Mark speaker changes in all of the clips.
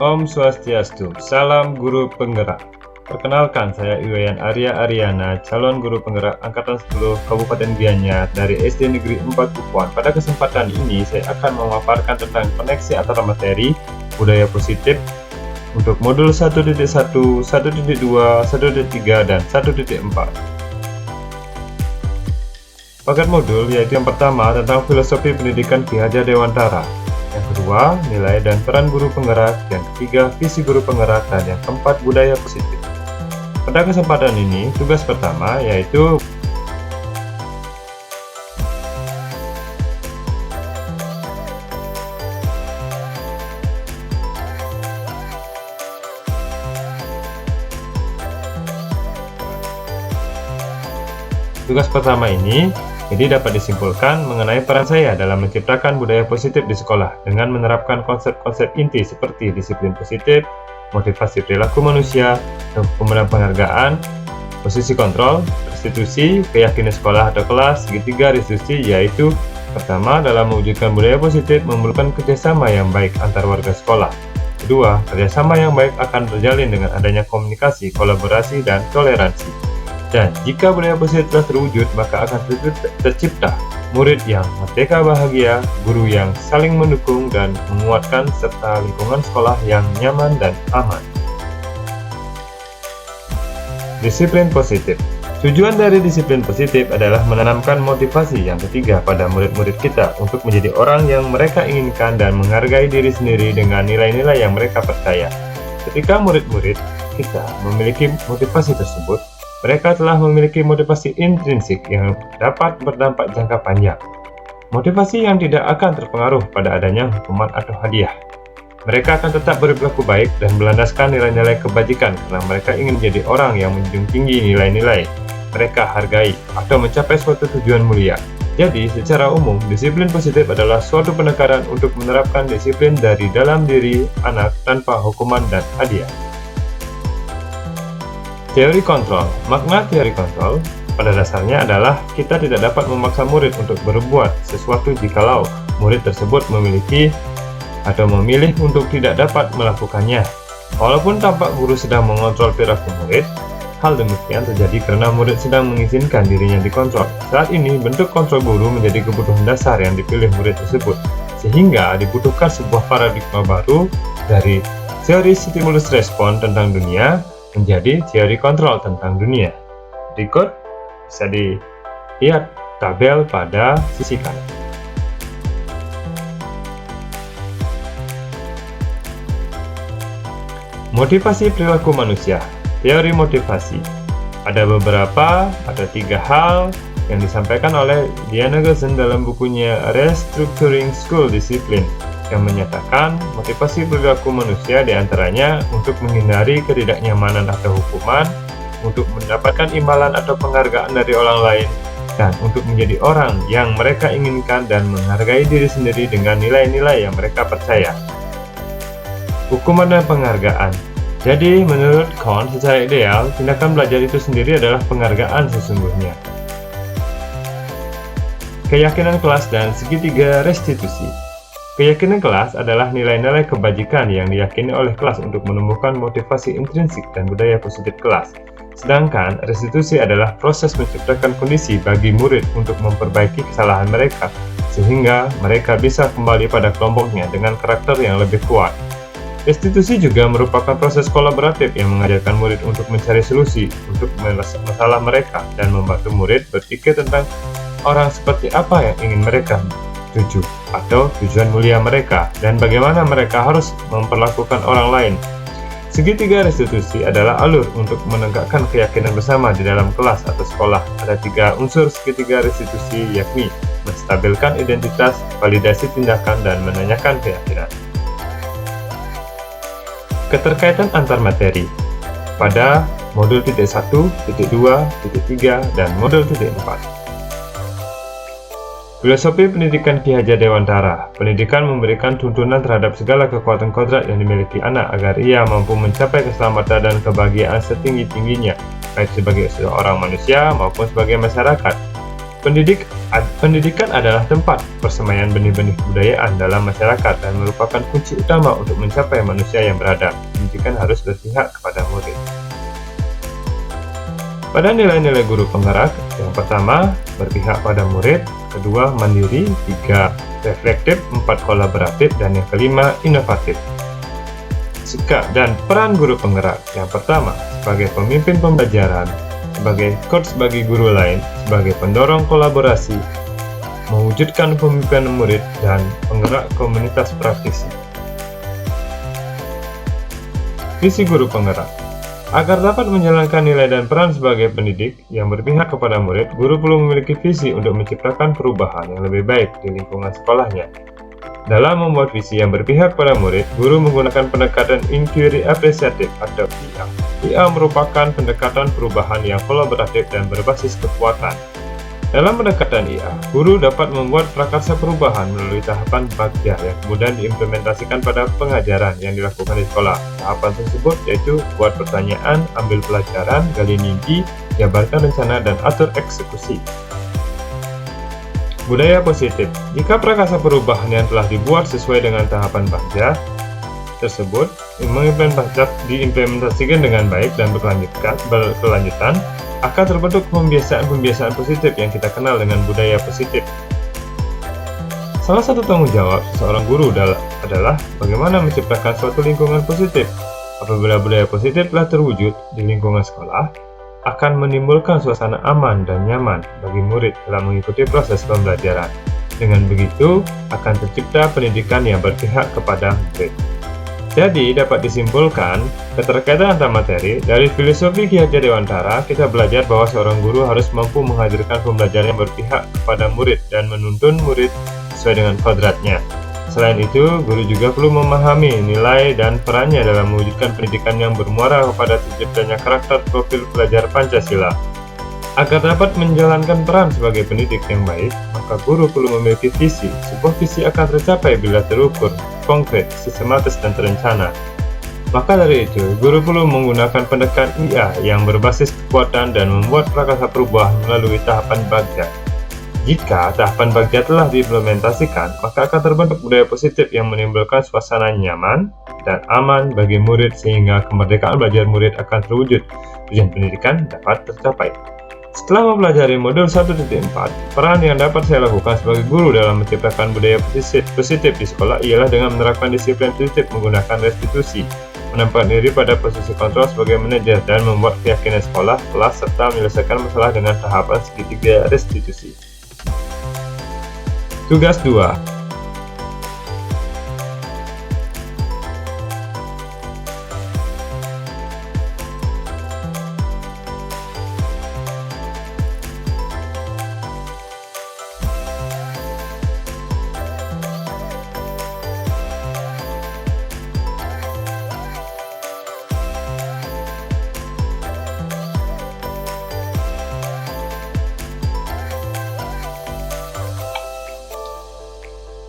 Speaker 1: Om Swastiastu, salam guru penggerak. Perkenalkan, saya Iwayan Arya Aryana, calon guru penggerak Angkatan 10 Kabupaten Gianyar dari SD Negeri 4 Bukuan. Pada kesempatan ini, saya akan memaparkan tentang koneksi antara materi, budaya positif, untuk modul 1.1, 1.2, 1.3, dan 1.4. Paket modul yaitu yang pertama tentang filosofi pendidikan Ki Hajar Dewantara, yang kedua nilai dan peran guru penggerak, yang ketiga visi guru penggerak, dan yang keempat budaya positif. Pada kesempatan ini, tugas pertama yaitu jadi dapat disimpulkan mengenai peran saya dalam menciptakan budaya positif di sekolah dengan menerapkan konsep-konsep inti seperti disiplin positif, motivasi perilaku manusia, hukum dan penghargaan, posisi kontrol, restitusi, keyakinan sekolah atau kelas, segitiga restitusi, yaitu pertama, dalam mewujudkan budaya positif memerlukan kerjasama yang baik antar warga sekolah. Kedua, kerjasama yang baik akan terjalin dengan adanya komunikasi, kolaborasi, dan toleransi. Dan jika budaya positif telah terwujud, maka akan tercipta murid yang merdeka bahagia, guru yang saling mendukung dan menguatkan, serta lingkungan sekolah yang nyaman dan aman. Disiplin positif. Tujuan dari disiplin positif adalah menanamkan motivasi yang ketiga pada murid-murid kita untuk menjadi orang yang mereka inginkan dan menghargai diri sendiri dengan nilai-nilai yang mereka percaya. Ketika murid-murid kita memiliki motivasi tersebut, mereka telah memiliki motivasi intrinsik yang dapat berdampak jangka panjang. Motivasi yang tidak akan terpengaruh pada adanya hukuman atau hadiah. Mereka akan tetap berperilaku baik dan berlandaskan nilai-nilai kebajikan karena mereka ingin menjadi orang yang menjunjung tinggi nilai-nilai mereka hargai atau mencapai suatu tujuan mulia. Jadi, secara umum, disiplin positif adalah suatu penekanan untuk menerapkan disiplin dari dalam diri anak tanpa hukuman dan hadiah. Teori kontrol. Makna teori kontrol pada dasarnya adalah kita tidak dapat memaksa murid untuk berbuat sesuatu jikalau murid tersebut memiliki atau memilih untuk tidak dapat melakukannya. Walaupun tampak guru sedang mengontrol perilaku murid, hal demikian terjadi karena murid sedang mengizinkan dirinya dikontrol. Saat ini, bentuk kontrol guru menjadi kebutuhan dasar yang dipilih murid tersebut, sehingga dibutuhkan sebuah paradigma baru dari teori stimulus respon tentang dunia menjadi teori kontrol tentang dunia. Berikut bisa dilihat tabel pada sisi kanan. Motivasi perilaku manusia. Teori motivasi. Ada tiga hal yang disampaikan oleh Diana Gilson dalam bukunya Restructuring School Discipline, yang menyatakan motivasi perilaku manusia diantaranya untuk menghindari ketidaknyamanan atau hukuman, untuk mendapatkan imbalan atau penghargaan dari orang lain, dan untuk menjadi orang yang mereka inginkan dan menghargai diri sendiri dengan nilai-nilai yang mereka percaya. Hukuman dan penghargaan. Jadi, menurut Kohn, secara ideal, tindakan belajar itu sendiri adalah penghargaan sesungguhnya. Keyakinan kelas dan segitiga restitusi. Keyakinan kelas adalah nilai-nilai kebajikan yang diyakini oleh kelas untuk menumbuhkan motivasi intrinsik dan budaya positif kelas. Sedangkan restitusi adalah proses menciptakan kondisi bagi murid untuk memperbaiki kesalahan mereka, sehingga mereka bisa kembali pada kelompoknya dengan karakter yang lebih kuat. Restitusi juga merupakan proses kolaboratif yang mengajarkan murid untuk mencari solusi untuk masalah mereka dan membantu murid berpikir tentang orang seperti apa yang ingin mereka tuju atau tujuan mulia mereka dan bagaimana mereka harus memperlakukan orang lain. Segitiga restitusi adalah alur untuk menegakkan keyakinan bersama di dalam kelas atau sekolah. Ada tiga unsur segitiga restitusi, yakni menstabilkan identitas, validasi tindakan, dan menanyakan keyakinan. Keterkaitan antar materi pada modul 1, 2, 3, dan modul 4. Filosofi pendidikan Ki Hajar Dewantara. Pendidikan memberikan tuntunan terhadap segala kekuatan kodrat yang dimiliki anak agar ia mampu mencapai keselamatan dan kebahagiaan setinggi-tingginya, baik sebagai seorang manusia maupun sebagai masyarakat. Pendidikan adalah tempat persemaian benih-benih kebudayaan dalam masyarakat dan merupakan kunci utama untuk mencapai manusia yang beradab. Pendidikan harus berpihak kepada murid. Pada nilai-nilai guru penggerak, yang pertama, berpihak pada murid, kedua, mandiri, tiga, reflektif, empat, kolaboratif, dan yang kelima, inovatif. Sikap dan peran guru penggerak, yang pertama, sebagai pemimpin pembelajaran, sebagai coach bagi guru lain, sebagai pendorong kolaborasi, mewujudkan pemimpinan murid, dan penggerak komunitas praktisi. Visi guru penggerak. Agar dapat menjalankan nilai dan peran sebagai pendidik yang berpihak kepada murid, guru perlu memiliki visi untuk menciptakan perubahan yang lebih baik di lingkungan sekolahnya. Dalam membuat visi yang berpihak pada murid, guru menggunakan pendekatan inquiry apresiatif atau IA. IA merupakan pendekatan perubahan yang kolaboratif dan berbasis kekuatan. Dalam pendekatan IA, guru dapat membuat prakarsa perubahan melalui tahapan bagja yang kemudian diimplementasikan pada pengajaran yang dilakukan di sekolah. Tahapan tersebut yaitu buat pertanyaan, ambil pelajaran, gali mimpi, jabarkan rencana, dan atur eksekusi. Budaya positif. Jika prakarsa perubahan yang telah dibuat sesuai dengan tahapan bagja tersebut diimplementasikan dengan baik dan berkelanjutan, akan terbentuk pembiasaan-pembiasaan positif yang kita kenal dengan budaya positif. Salah satu tanggung jawab seorang guru adalah bagaimana menciptakan suatu lingkungan positif. Apabila budaya positif telah terwujud di lingkungan sekolah, akan menimbulkan suasana aman dan nyaman bagi murid dalam mengikuti proses pembelajaran. Dengan begitu, akan tercipta pendidikan yang berpihak kepada murid. Jadi, dapat disimpulkan, keterkaitan antar materi, dari filosofi Ki Hajar Dewantara, kita belajar bahwa seorang guru harus mampu menghadirkan pembelajaran yang berpihak kepada murid dan menuntun murid sesuai dengan kodratnya. Selain itu, guru juga perlu memahami nilai dan perannya dalam mewujudkan pendidikan yang bermuara kepada terciptanya karakter profil pelajar Pancasila. Agar dapat menjalankan peran sebagai pendidik yang baik, maka guru perlu memiliki visi. Sebuah visi akan tercapai bila terukur, konkret, sistematis, dan terencana. Maka dari itu, guru perlu menggunakan pendekatan IA yang berbasis kekuatan dan membuat prakarsa perubahan melalui tahapan bagja. Jika tahapan bagja telah diimplementasikan, maka akan terbentuk budaya positif yang menimbulkan suasana nyaman dan aman bagi murid sehingga kemerdekaan belajar murid akan terwujud. Tujuan pendidikan dapat tercapai. Setelah mempelajari modul 1.4, peran yang dapat saya lakukan sebagai guru dalam menciptakan budaya positif di sekolah ialah dengan menerapkan disiplin positif menggunakan restitusi, menempatkan diri pada posisi kontrol sebagai manajer, dan membuat keyakinan sekolah, kelas, serta menyelesaikan masalah dengan tahapan segitiga restitusi. Tugas 2.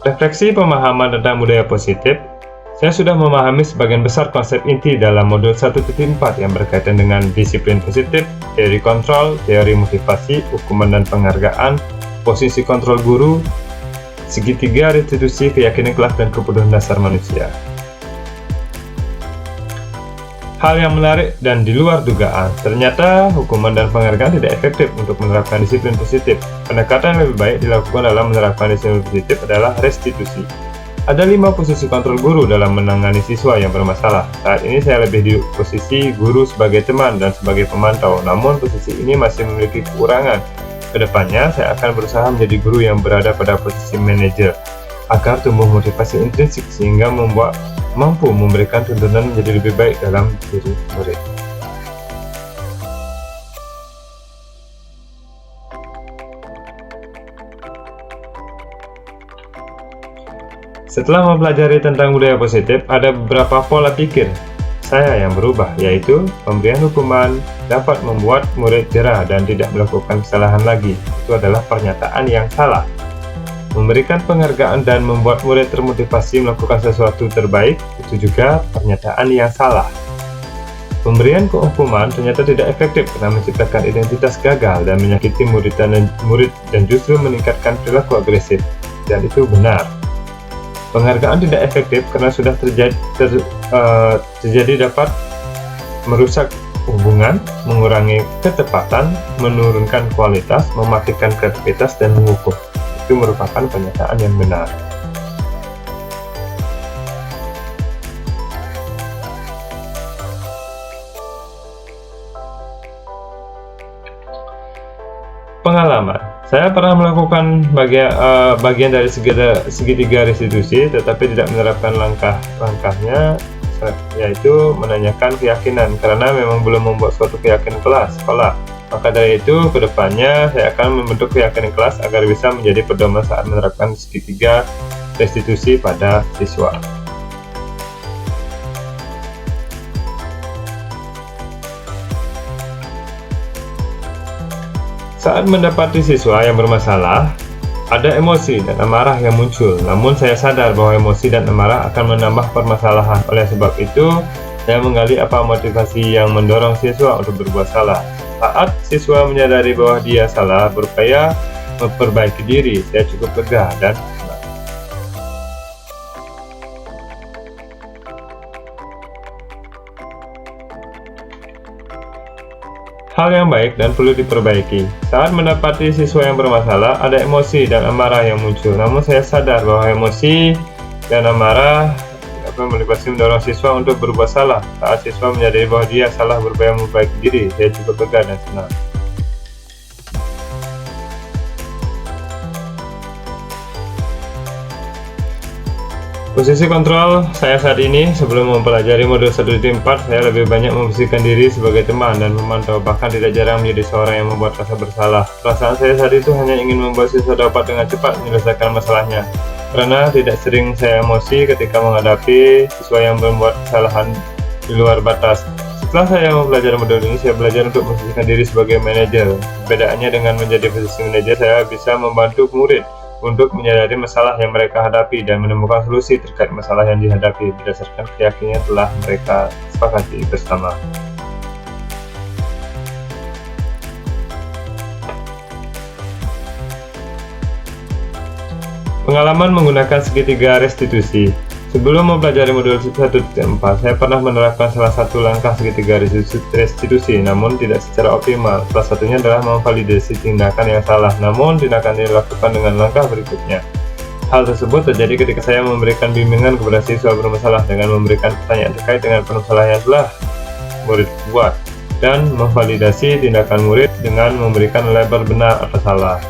Speaker 1: Refleksi pemahaman tentang budaya positif. Saya sudah memahami sebagian besar konsep inti dalam modul 1.4 yang berkaitan dengan disiplin positif, teori kontrol, teori motivasi, hukuman dan penghargaan, posisi kontrol guru, segitiga restitusi, keyakinan kelas, dan kebutuhan dasar manusia. Hal yang menarik dan di luar dugaan, ternyata hukuman dan penghargaan tidak efektif untuk menerapkan disiplin positif. Pendekatan yang lebih baik dilakukan dalam menerapkan disiplin positif adalah restitusi. Ada 5 posisi kontrol guru dalam menangani siswa yang bermasalah. Saat ini saya lebih di posisi guru sebagai teman dan sebagai pemantau, namun posisi ini masih memiliki kekurangan. Kedepannya, saya akan berusaha menjadi guru yang berada pada posisi manajer, agar tumbuh motivasi intrinsik sehingga mampu memberikan tuntunan menjadi lebih baik dalam diri murid. Setelah mempelajari tentang budaya positif, ada beberapa pola pikir saya yang berubah, yaitu pemberian hukuman dapat membuat murid jera dan tidak melakukan kesalahan lagi. Itu adalah pernyataan yang salah. Memberikan penghargaan dan membuat murid termotivasi melakukan sesuatu terbaik, itu juga pernyataan yang salah. Pemberian hukuman ternyata tidak efektif karena menciptakan identitas gagal dan menyakiti murid dan justru meningkatkan perilaku agresif, dan itu benar. Penghargaan tidak efektif karena sudah terjadi dapat merusak hubungan, mengurangi ketepatan, menurunkan kualitas, mematikan kreativitas, dan mengukur. Itu merupakan pernyataan yang benar. Pengalaman, saya pernah melakukan bagian dari segitiga restitusi, tetapi tidak menerapkan langkah-langkahnya, yaitu menanyakan keyakinan, karena memang belum membuat suatu keyakinan sekolah. Maka dari itu, kedepannya saya akan membentuk keyakinan kelas agar bisa menjadi pedoman saat menerapkan segitiga restitusi pada siswa. Saat mendapati siswa yang bermasalah, ada emosi dan amarah yang muncul. Namun saya sadar bahwa emosi dan amarah akan menambah permasalahan. Oleh sebab itu, saya menggali apa motivasi yang mendorong siswa untuk berbuat salah. Saat siswa menyadari bahwa dia salah, berupaya memperbaiki diri, saya cukup lega dan senang. Hal yang baik dan perlu diperbaiki. Saat mendapati siswa yang bermasalah, ada emosi dan amarah yang muncul. Namun saya sadar bahwa emosi dan amarah mendorong siswa untuk berbuat salah. Saat siswa menyadari bahwa dia salah, berupaya memperbaiki diri, saya cukup lega dan senang. Posisi kontrol saya saat ini, sebelum mempelajari modul 1.4, saya lebih banyak memposisikan diri sebagai teman dan memantau, bahkan tidak jarang menjadi seorang yang membuat rasa bersalah. Perasaan saya saat itu hanya ingin membuat siswa dapat dengan cepat menyelesaikan masalahnya, karena tidak sering saya emosi ketika menghadapi siswa yang membuat kesalahan di luar batas. Setelah saya mempelajari modul ini, saya belajar untuk memposisikan diri sebagai manajer. Perbedaannya dengan menjadi posisi manajer, saya bisa membantu murid untuk menyadari masalah yang mereka hadapi dan menemukan solusi terkait masalah yang dihadapi berdasarkan keyakinan telah mereka sepakati bersama. Pengalaman menggunakan segitiga restitusi. Sebelum mempelajari modul 1.4, saya pernah menerapkan salah satu langkah segitiga restitusi, namun tidak secara optimal. Salah satunya adalah memvalidasi tindakan yang salah, namun tindakan yang dilakukan dengan langkah berikutnya. Hal tersebut terjadi ketika saya memberikan bimbingan kepada siswa bermasalah dengan memberikan pertanyaan terkait dengan permasalahan yang telah murid buat, dan memvalidasi tindakan murid dengan memberikan label benar atau salah.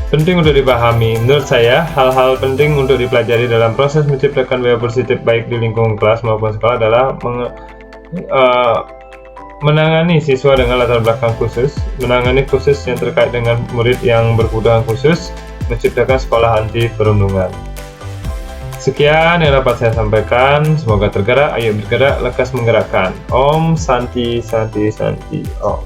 Speaker 1: Penting untuk dipahami. Menurut saya, hal-hal penting untuk dipelajari dalam proses menciptakan budaya positif baik di lingkungan kelas maupun sekolah adalah menangani siswa dengan latar belakang khusus, menangani khusus yang terkait dengan murid yang berkebutuhan khusus, menciptakan sekolah anti perundungan. Sekian yang dapat saya sampaikan. Semoga tergerak, ayo bergerak, lekas menggerakkan. Om Santi Santi Santi Om.